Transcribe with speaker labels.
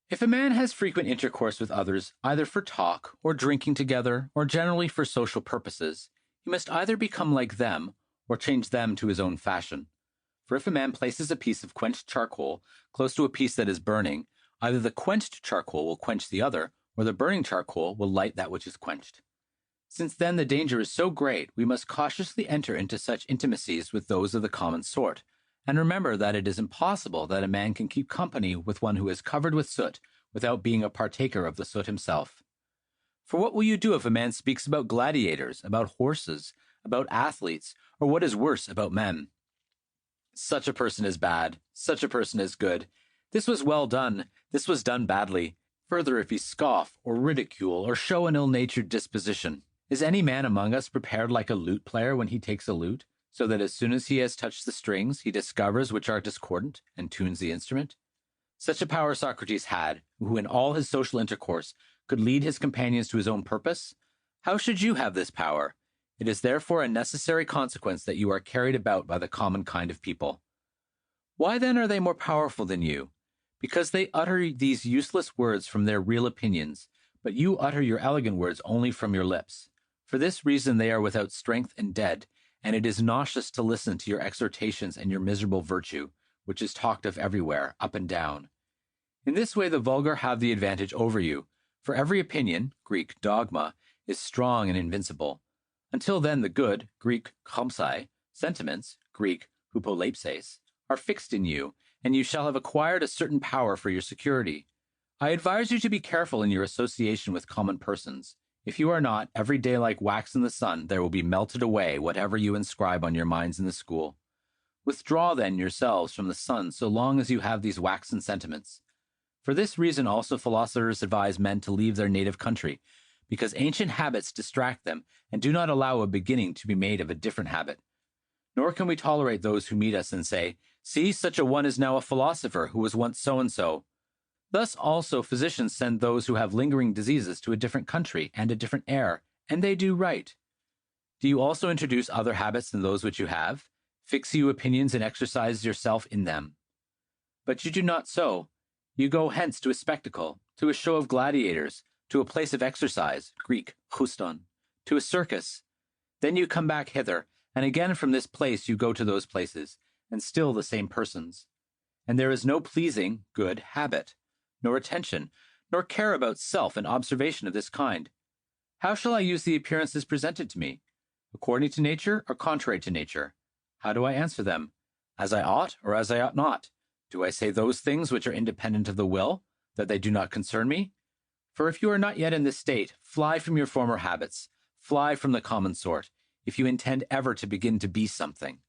Speaker 1: If a man has frequent intercourse with others, either for talk, or drinking together, or generally for social purposes, he must either become like them, or change them to his own fashion. For if a man places a piece of quenched charcoal close to a piece that is burning, either the quenched charcoal will quench the other, or the burning charcoal will light that which is quenched. Since then the danger is so great, we must cautiously enter into such intimacies with those of the common sort, and remember that it is impossible that a man can keep company with one who is covered with soot without being a partaker of the soot himself. For what will you do if a man speaks about gladiators, about horses, about athletes, or what is worse, about men? Such a person is bad, such a person is good. This was well done, this was done badly. Further, if he scoff, or ridicule, or show an ill-natured disposition, is any man among us prepared like a lute player when he takes a lute, so that as soon as he has touched the strings, he discovers which are discordant, and tunes the instrument? Such a power Socrates had, who in all his social intercourse could lead his companions to his own purpose. How should you have this power? It is therefore a necessary consequence that you are carried about by the common kind of people. Why then are they more powerful than you? Because they utter these useless words from their real opinions, but you utter your elegant words only from your lips. For this reason they are without strength and dead, and it is nauseous to listen to your exhortations and your miserable virtue, which is talked of everywhere, up and down. In this way the vulgar have the advantage over you, for every opinion, Greek dogma, is strong and invincible. Until then the good, Greek chomsai, sentiments, Greek hupolepses, are fixed in you, and you shall have acquired a certain power for your security. I advise you to be careful in your association with common persons. If you are not, every day like wax in the sun, there will be melted away whatever you inscribe on your minds in the school. Withdraw then yourselves from the sun so long as you have these waxen sentiments. For this reason also philosophers advise men to leave their native country, because ancient habits distract them and do not allow a beginning to be made of a different habit. Nor can we tolerate those who meet us and say, "See, such a one is now a philosopher who was once so-and-so." Thus also physicians send those who have lingering diseases to a different country and a different air, and they do right. Do you also introduce other habits than those which you have? Fix you opinions and exercise yourself in them. But you do not so. You go hence to a spectacle, to a show of gladiators, to a place of exercise, Greek chuston, to a circus. Then you come back hither, and again from this place you go to those places, and still the same persons. And there is no pleasing, good habit, nor attention, nor care about self and observation of this kind. How shall I use the appearances presented to me? According to nature or contrary to nature? How do I answer them? As I ought or as I ought not? Do I say those things which are independent of the will, that they do not concern me? For if you are not yet in this state, fly from your former habits, fly from the common sort, if you intend ever to begin to be something.